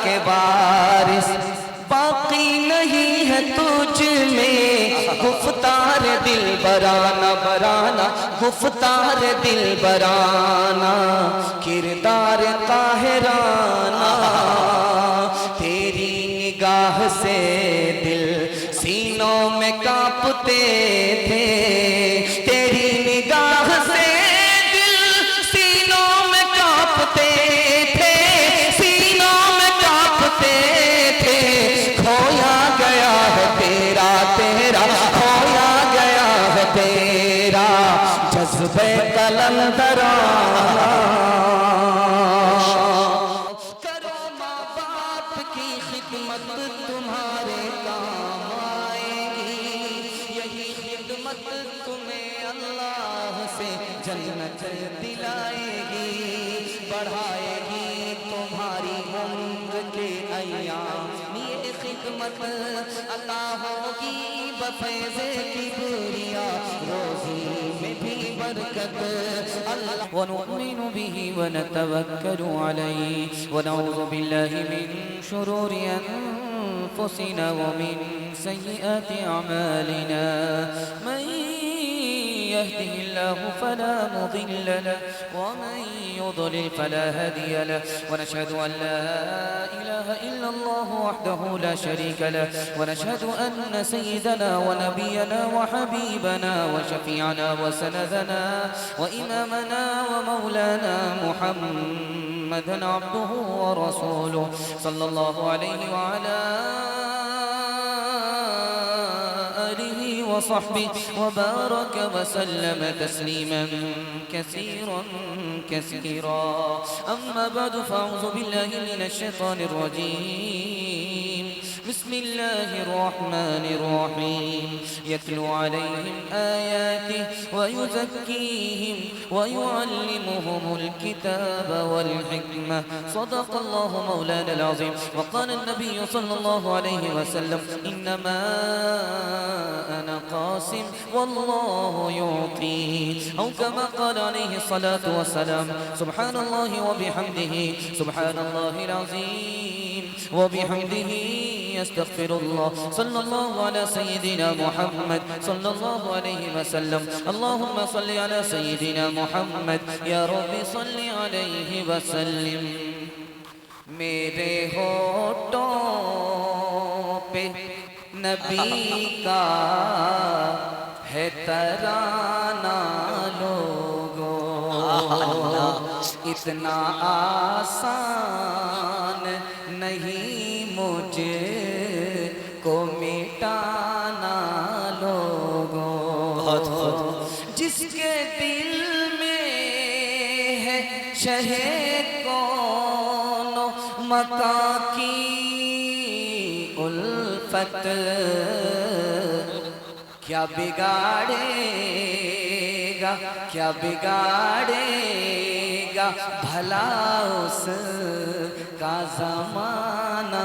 کے وارث باقی نہیں ہے تجھ میں گفتار دل برانا برانا گفتار دل برانا کردار قاہرانہ تیری نگاہ سے دل سینوں میں کانپتے تھے تیری نگاہ سے دل سینوں میں کانپتے تھے سینوں میں کانپتے تھے کھویا گیا ہے تیرا تیرا کھویا گیا ہے تیرا جذبہ قلندرانہ کرو ماں باپ کی خدمت تمہارے کام آئے گی یہی خدمت تمہیں اللہ سے جنت دلائے گی بڑھائے گی تمہاری عمر کے ایام یہ خدمت عطا ہوگی بفیض کبریا روزی میں بھی برکت اللہ ونؤمن به ونتوكل عليه ونعوذ بالله من شرور أنفسنا ومن سيئات أعمالنا من يهده الله فلا مضل له ومن يضلل فلا هادي له ونشهد أن لا إله إلا الله وحده لا شريك له ونشهد أن سيدنا ونبينا وحبيبنا وشفيعنا وسندنا وإمامنا ومولانا محمدا عبده ورسوله صلى الله عليه وعلى وصحبه وبارك وسلم تسليما كثيرا كثيرا أما بعد فأعوذ بالله من الشيطان الرجيم بسم الله الرحمن الرحيم يتلو عليهم آياته ويزكيهم ويعلمهم الكتاب والحكمة صدق الله مولانا العظيم وقال النبي صلى الله عليه وسلم إنما أنا قاسم والله يعطي أو كما قال عليه الصلاة والسلام سبحان الله وبحمده سبحان الله العظيم وبحمده يستغفر الله صلى الله على سيدنا محمد صلى الله عليه وسلم اللهم صل على سيدنا محمد يا رب صل عليه وسلم میرے ہونٹوں پہ نبی کا ہے ترانہ لوگو اتنا آسان نہیں مجھے کو مٹانا لوگو جس کے دل میں ہے شہ کون مکان کی الفت کیا بگاڑے گا کیا بگاڑے گا بھلا اس کا زمانہ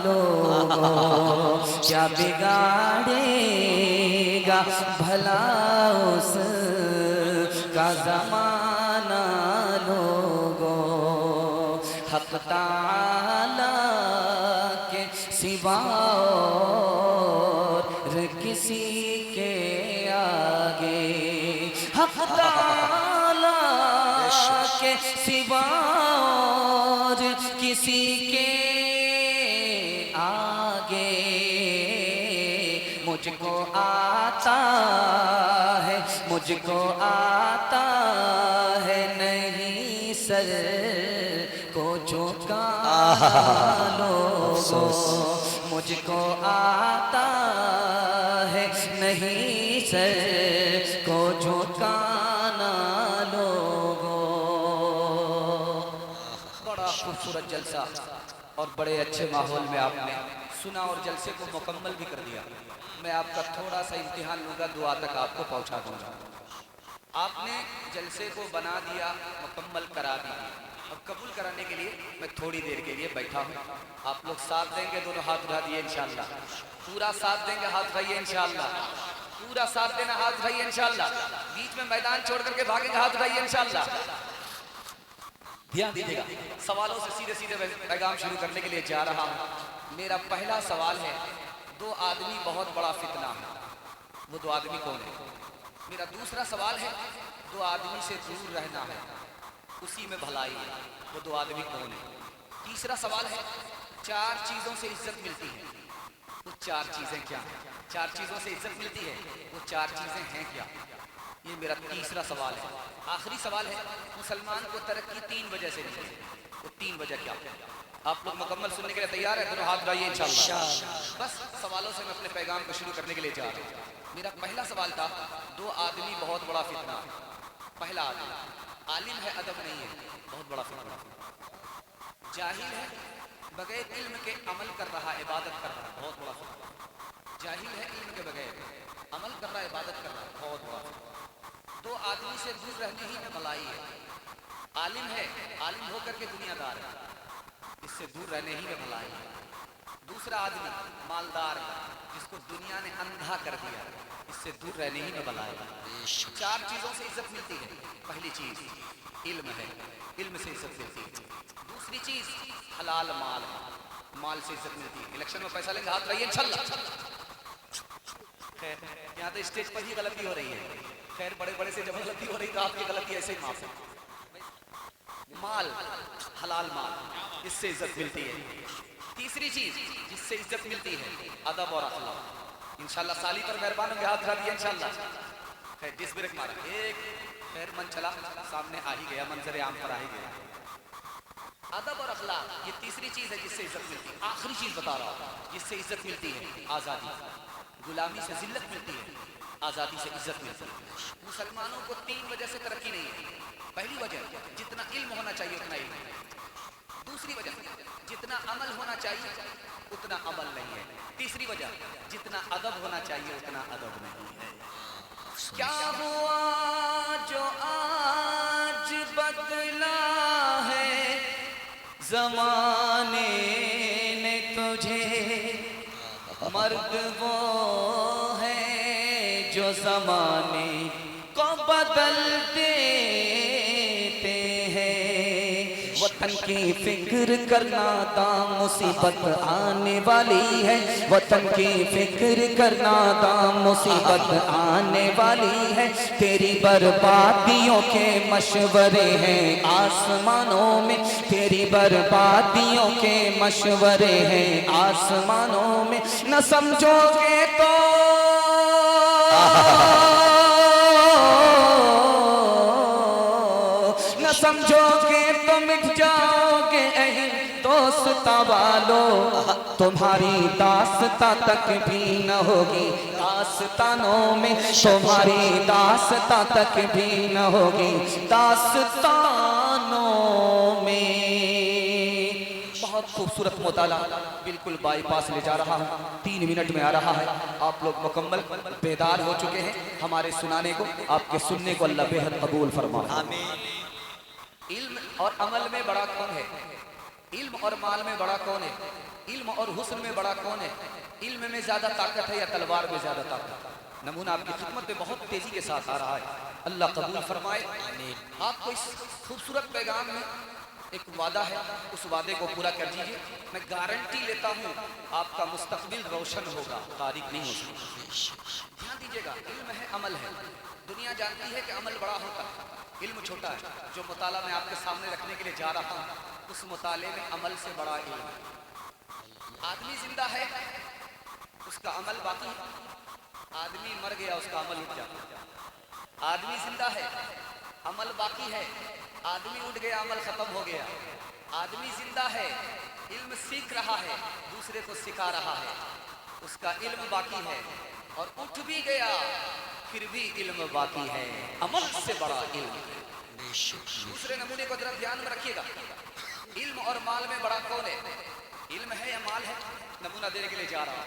لوگو کیا بگاڑے گا بھلا اس کا زمانہ لوگو حق تعالی کے سوا اور کسی کے آگے حق تعالی کے سوا اور کسی کے آگے مجھ کو آتا ہے مجھ کو آتا ہے نہیں سر کو جھکانا لوگو مجھ کو آتا ہے نہیں سر کو جھکانا لوگو بڑا خوبصورت جلسہ اور بڑے اچھے ماحول میں آپ نے سنا اور جلسے کو مکمل بھی کر دیا میں آپ کا تھوڑا سا امتحان لوں گا دعا تک آپ کو پہنچا دوں گا آپ نے جلسے کو بنا دیا مکمل کرا دیا اب قبول کرانے کے لیے میں تھوڑی دیر کے لیے بیٹھا ہوں آپ لوگ ساتھ دیں گے دونوں ہاتھ اٹھا دیے انشاءاللہ پورا ساتھ دیں گے ہاتھ اٹھائیے انشاءاللہ پورا ساتھ دینا ہاتھ اٹھائیے انشاءاللہ بیچ میں میدان چھوڑ کر کے بھاگیں گے ہاتھ اٹھائیے انشاءاللہ دھیان دیجیے گا، سوالوں سے سیدھے سیدھے پیغام شروع کرنے کے لیے جا رہا ہوں۔ میرا پہلا سوال ہے، دو آدمی بہت بڑا فتنہ ہے، وہ دو آدمی کون ہے؟ میرا دوسرا سوال ہے، دو آدمی سے دور رہنا ہے، اسی میں بھلائی ہے، وہ دو آدمی کون ہے؟ تیسرا سوال ہے، چار چیزوں سے عزت ملتی ہے، وہ چار چیزیں کیا ہیں؟ چار چیزوں سے عزت ملتی ہے، وہ چار چیزیں ہیں کیا؟ یہ میرا تیسرا سوال ہے۔ آخری سوال ہے، مسلمان کو ترقی 3 وجہ سے ملتی ہے، وہ 3 وجہ کیا؟ آپ لوگ مکمل سننے کے لیے تیار ہیں؟ دونوں ہاتھ اٹھائیے انشاءاللہ۔ بس سوالوں سے میں اپنے پیغام کو شروع کرنے کے لیے جا رہا ہوں۔ میرا پہلا سوال تھا، دو آدمی بہت بڑا فتنہ ہے۔ پہلا آدمی عالم ہے، ادب نہیں ہے، بہت بڑا فتنہ۔ جاہل ہے، بغیر علم کے عمل کر رہا، عبادت کر رہا، بہت بڑا فتنہ۔ جاہل ہے، علم کے بغیر عمل کر رہا، عبادت کر رہا، بہت بڑا فتنہ۔ دو آدمی سے دور رہنے ہی میں بھلائی ہے۔ عالم ہے، عالم ہو کر کے دنیا دار ہے، اس سے دور رہنے ہی میں بھلائی ہے۔ دوسرا آدمی مالدار ہے، جس کو دنیا نے اندھا کر دیا، اس سے دور رہنے ہی میں بھلائی ہے۔ چار چیزوں سے عزت ملتی ہے۔ پہلی چیز علم ہے، علم سے عزت ملتی ہے۔ دوسری چیز حلال مال ہے، مال سے عزت ملتی ہے۔ الیکشن میں پیسہ لیں گے، ہاتھ رہیے انشاءاللہ۔ خیر یہاں تو اسٹیج پر ہی غلطی ہو رہی ہے، خیر بڑے بڑے سے جب غلطی ہو رہی تو آپ کی غلطی ایسے ہی معاف ہے۔ مال، حلال مال، اس سے عزت ملتی ہے۔ تیسری چیز جس سے عزت ملتی ہے ادب اور اخلاق۔ انشاءاللہ سالی پر مہربان ہوں گے، ہاتھ اٹھا دیے انشاءاللہ۔ خیر ڈس بریک مارا، ایک خیر من چلا، سامنے آ ہی گیا، منظر عام پر آ ہی گیا۔ ادب اور اخلاق یہ تیسری چیز ہے جس سے عزت ملتی ہے۔ آخری چیز بتا رہا ہوں جس سے عزت ملتی ہے، آزادی۔ غلامی سے ذلت ملتی ہے، آزادی سے عزت ملتی ہے۔ مسلمانوں کو 3 وجہ سے ترقی نہیں ہے۔ پہلی وجہ جتنا علم ہونا چاہیے اتنا علم ہے۔ دوسری وجہ جتنا عمل ہونا چاہیے اتنا عمل نہیں ہے۔ تیسری وجہ جتنا ادب ہونا چاہیے اتنا ادب نہیں ہے۔ کیا ہوا جو آج بدلا ہے زمانے نے تجھے، مرد وہ ہے جو زمانے کو بدل دیتے ہیں۔ وطن کی فکر کرنا دام مصیبت آنے والی ہے، وطن کی فکر کرنا دام مصیبت آنے والی ہے۔ تیری بربادیوں کے مشورے ہیں آسمانوں میں، تیری بربادیوں کے مشورے ہیں آسمانوں میں، نہ سمجھو گے تو نہ سمجھو گے تو مٹ جاؤ گے اے دوستاں والو، تمہاری داستاں تک بھی نہ ہوگی داستانوں میں، تمہاری داستاں تک بھی نہ ہوگی داستانوں میں۔ بہت خوبصورت مطالعہ، بالکل بائی پاس لے جا رہا ہوں، 3 منٹ میں آ رہا ہے۔ آپ لوگ مکمل بیدار ہو چکے ہیں، ہمارے سنانے کو، آپ کے سننے کو اللہ بہت قبول فرمائے۔ علم اور عمل میں بڑا کون ہے؟ علم اور مال میں بڑا کون ہے؟ علم اور حسن میں بڑا کون ہے؟ علم میں زیادہ طاقت ہے یا تلوار میں زیادہ طاقت؟ نمونہ آپ کی خدمت میں بہت تیزی کے ساتھ آ رہا ہے، اللہ قبول فرمائے۔ آپ کو اس خوبصورت پیغام میں ایک وعدہ ہے، اس وعدے کو پورا کر دیجئے۔ میں گارنٹی لیتا ہوں آپ کا مستقبل روشن ہوگا، تاریک نہیں ہو سکتا۔ دھیان دیجئے گا، علم ہے، عمل ہے۔ دنیا جانتی ہے کہ عمل بڑا ہوتا ہے، علم چھوٹا ہے۔ جو مطالعہ میں آپ کے سامنے رکھنے کے لیے جا رہا ہوں، اس مطالعے میں عمل سے بڑا علم ہے۔ آدمی زندہ ہے، اس کا عمل باقی ہے۔ آدمی مر گیا، اس کا عمل اٹھ جاتا۔ آدمی زندہ ہے، عمل باقی ہے۔ آدمی اٹھ گیا، عمل ختم ہو گیا۔ آدمی زندہ ہے، علم سیکھ رہا ہے، دوسرے کو سکھا رہا ہے، اس کا علم باقی ہے۔ اور اٹھ بھی گیا، پھر بھی علم باقی ہے، عمل سے بڑا علم ہے۔ دوسرے نمونے کو ذرا دھیان میں رکھیے گا، علم اور مال میں بڑا کون ہے؟ علم ہے یا مال ہے؟ نمونہ دینے کے لیے جا رہا ہوں۔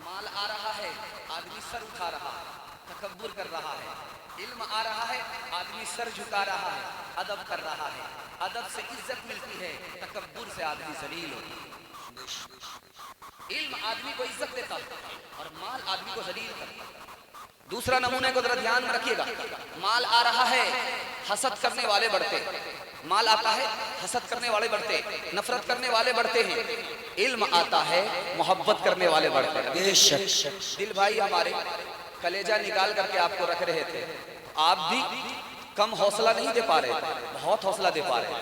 مال آ رہا ہے، آدمی سر اٹھا رہا ہے، تکبر کر رہا ہے۔ علم آ رہا ہے، آدمی سر جھکا رہا ہے، ادب کر رہا ہے۔ ادب سے عزت ملتی ہے، تکبر سے آدمی ذلیل ہوتا ہے۔ علم آدمی کو عزت دیتا ہے اور مال آدمی کو ذلیل کرتا ہے۔ دوسرا نمونے کو ذرا دھیان میں رکھیے گا، مال آ رہا ہے، حسد کرنے والے بڑھتے، مال آتا ہے حسد کرنے والے بڑھتے ہیں، نفرت کرنے والے بڑھتے ہیں، علم آتا ہے محبت کرنے والے بڑھتے ہیں۔ بے شک دل بھائی ہمارے کلیجہ نکال کر کے آپ کو رکھ رہے تھے، آپ بھی کم حوصلہ نہیں دے پا رہے، بہت حوصلہ دے پا رہے۔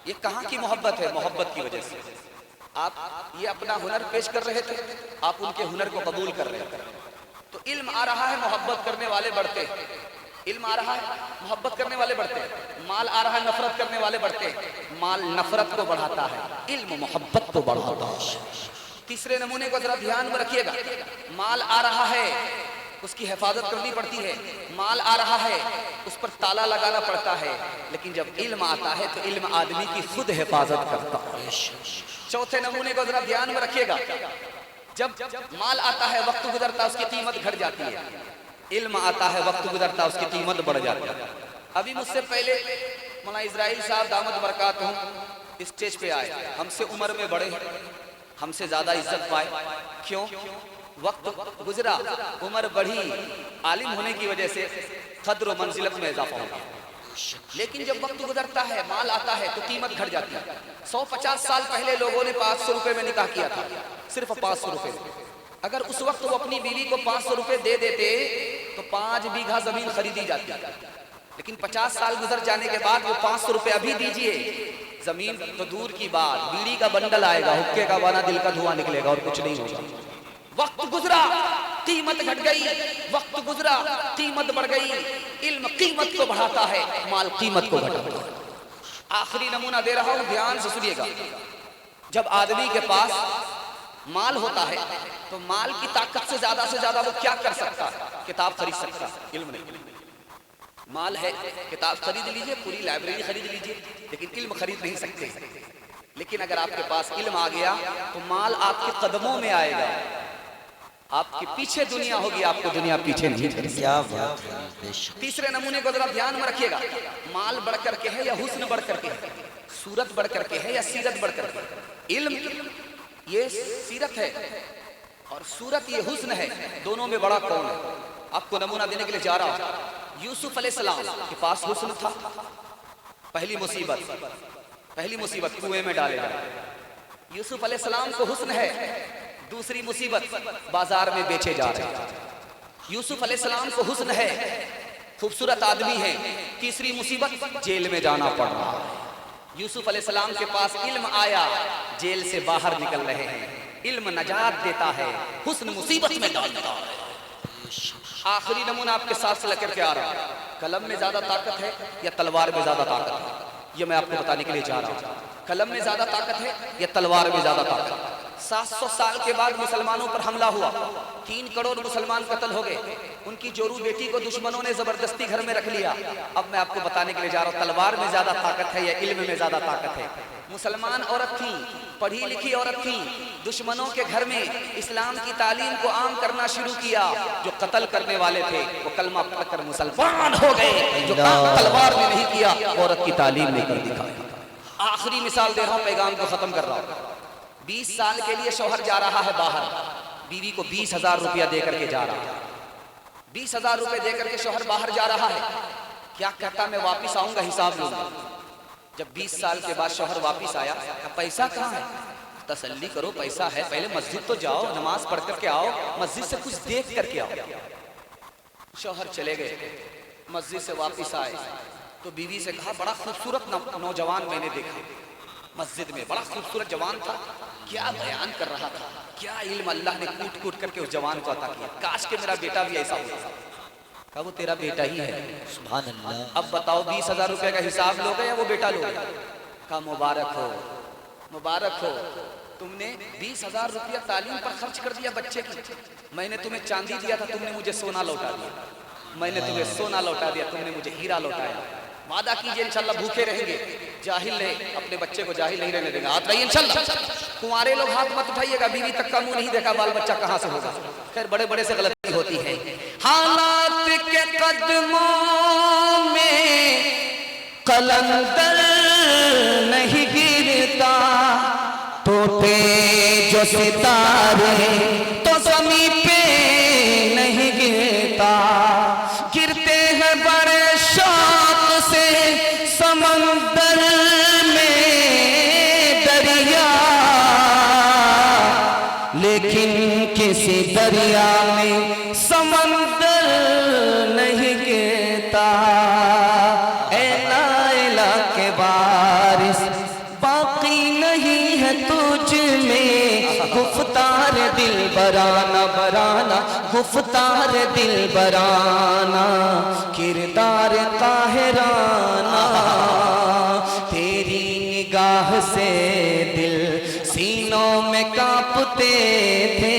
یہ کہاں کی محبت ہے؟ محبت کی وجہ سے آپ یہ اپنا ہنر پیش کر رہے تھے، آپ ان کے ہنر کو قبول کر رہے تھے۔ تو علم آ رہا ہے محبت کرنے والے بڑھتے، علم آ رہا ہے محبت کرنے والے بڑھتے، مال آ رہا ہے نفرت کرنے والے بڑھتے، مال نفرت کو بڑھاتا ہے، علم محبت کو بڑھاتا ہے۔ تیسرے نمونے کو ذرا دھیان میں رکھیے گا، مال آ رہا ہے اس کی حفاظت کرنی پڑتی ہے، مال آ رہا ہے اس پر تالا لگانا پڑتا ہے، لیکن جب علم آتا ہے تو علم آدمی کی خود حفاظت کرتا ہے۔ چوتھے نمونے کو ذرا دھیان میں رکھیے گا، جب مال آتا ہے وقت گزرتا اس کی قیمت گھٹ جاتی ہے، علم آتا ہے وقت گزرتا اس کی قیمت بڑھ جاتی ہے۔ ابھی مجھ سے پہلے مولانا اسرائیل صاحب دامت برکاتہم اسٹیج پہ آئے، ہم سے عمر میں بڑے، ہم سے زیادہ عزت پائے، کیوں؟ وقت گزرا، عمر بڑھی، عالم ہونے کی وجہ سے قدر و منزلت میں اضافہ ہو گیا۔ لیکن جب وقت گزرتا ہے مال آتا ہے تو قیمت گھٹ جاتی ہے۔ 150 سال پہلے لوگوں نے 500 روپے میں نکاح کیا تھا، صرف 500 روپے میں۔ اگر اس وقت وہ اپنی بیوی کو 500 روپے دے دیتے تو 5 بیگھا زمین خریدی جاتی، لیکن 50 سال گزر جانے کے بعد وہ 500 روپے ابھی دیجئے، زمین تو دور کی بات، بیڑی کا بنڈل آئے گا، حکے کا بانا، دل کا دھواں نکلے گا اور کچھ نہیں ہوگا۔ وقت گزرا قیمت گھٹ گئی، وقت گزرا قیمت بڑھ گئی۔ علم قیمت کو بڑھاتا ہے، مال قیمت کو گھٹاتا ہے۔ آخری نمونہ دے رہا ہوں، دھیان سے سنیے گا۔ جب آدمی کے پاس مال ہوتا ہے تو مال کی طاقت سے زیادہ وہ کیا کر سکتا ہے؟ کتاب خرید سکتا ہے، علم نہیں۔ مال ہے، کتاب خرید لیجئے، پوری لائبریری خرید لیجئے، لیکن علم خرید نہیں سکتے۔ لیکن اگر آپ کے پاس علم آ گیا تو مال آپ کے قدموں میں آئے گا، آپ کے پیچھے دنیا ہوگی، آپ کو دنیا پیچھے نہیں چھوڑے گی۔ کیا بات ہے، بے شک۔ تیسرے نمونے کو ذرا دھیان میں رکھیے گا، مال بڑھ کر کے ہے یا حسن بڑھ کر کے ہے؟ صورت بڑھ کر کے ہے یا سیرت بڑھ کر کے ہے؟ علم یہ سیرت ہے اور صورت یہ حسن ہے، دونوں میں بڑا کون ہے؟ آپ کو نمونہ دینے کے لیے جا رہا ہوں۔ یوسف علیہ السلام کے پاس حسن تھا، پہلی مصیبت کنویں میں ڈالے گئے۔ یوسف علیہ السلام کو حسن ہے، دوسری مصیبت بازار میں بیچے جا رہے ہیں۔ یوسف علیہ السلام کو حسن ہے، خوبصورت آدمی ہے، تیسری مصیبت جیل میں جانا پڑ رہا ہے۔ یوسف علیہ السلام کے پاس علم آیا، جیل سے باہر نکل رہے ہیں۔ علم نجات دیتا ہے، حسن مصیبت میں ڈالتا ہے۔ آخری نمونہ آپ کے ساتھ سے لے کر کے آ رہا ہے، قلم میں زیادہ طاقت ہے یا تلوار میں زیادہ طاقت ہے؟ یہ میں آپ کو بتانے کے لیے جا رہا ہوں۔ قلم میں زیادہ طاقت ہے یا تلوار میں زیادہ طاقت ہے؟ 700 سال کے بعد مسلمانوں پر حملہ ہوا، 3 کروڑ مسلمان قتل ہو گئے، ان کی جورو بیٹی کو دشمنوں نے زبردستی گھر میں رکھ لیا۔ اب میں آپ کو بتانے کے لیے جا رہا ہوں، تلوار میں زیادہ طاقت ہے یا علم میں زیادہ طاقت ہے؟ مسلمان عورت تھیں، پڑھی لکھی عورت تھیں، دشمنوں کے گھر میں اسلام کی تعلیم کو عام کرنا شروع کیا۔ جو قتل کرنے والے تھے وہ کلمہ پڑھ کر مسلمان ہو گئے، جو کام تلوار نے نہیں کیا عورت کی تعلیم نے کر دکھایا۔ آخری مثال دے رہا ہوں، پیغام کو ختم کر رہا ہوں۔ 20 سال کے لیے شوہر جا رہا ہے باہر، بیوی کو 20,000 روپیہ دے کر کے جا رہا ہے۔ 20,000 روپے دے کر کے شوہر باہر جا رہا ہے، کیا کہتا میں واپس آؤں گا حساب لوں گا۔ جب 20 سال کے بعد شوہر واپس آیا، پیسہ کہاں ہے؟ تسلی کرو، پیسہ ہے، پہلے مسجد تو جاؤ، نماز پڑھ کر کے آؤ، مسجد سے کچھ دیکھ کر کے آؤ۔ شوہر چلے گئے، مسجد سے واپس آئے تو بیوی سے کہا بڑا خوبصورت نوجوان میں نے دیکھا مسجد میں، بڑا خوبصورت جوان تھا، کیا بیان کر رہا تھا، کیا علم اللہ نے کوٹ کوٹ کر کے اس جوان کو عطا کیا، کاش کہ میرا بیٹا بھی ایسا ہوتا۔ کہا وہ تیرا بیٹا ہی ہے۔ سبحان اللہ۔ اب بتاؤ 20,000 روپے کا حساب لوگے یا وہ بیٹا لوگے؟ کہا مبارک ہو، مبارک ہو، تم نے 20,000 روپیہ تعلیم پر خرچ کر دیا بچے کی۔ میں نے تمہیں چاندی دیا تھا، تم نے مجھے سونا لوٹا دیا۔ میں نے تمہیں سونا لوٹا دیا، تم نے مجھے ہیرا لوٹایا۔ وعدہ کیجئے انشاءاللہ بھوکے رہیں گے، جاہل رہے، اپنے بچے کو جاہل نہیں رہنے دیں گے۔ ہاتھ رہیے انشاءاللہ۔ کنوارے لوگ ہاتھ مت اٹھائیے گا، بیوی تک کا منہ نہیں دیکھا، بال بچہ کہاں سے ہوگا؟ خیر بڑے بڑے سے غلطی ہوتی ہے۔ حالات کے قدموں میں قلندر نہیں گرتا، ٹوٹے جو ستارے تو زمین پہ نہیں گرتا، گرتے ہیں بڑے شوق سے سمندر لیکن کسی دریا میں سمندر نہیں گرتا، اے نائلہ کے وارث باقی نہیں ہے تجھ میں گفتار دل برانا برانا، گفتار دل برانا، کردار قاہرانہ، تیری نگاہ سے دل سینوں میں کانپتے تھے،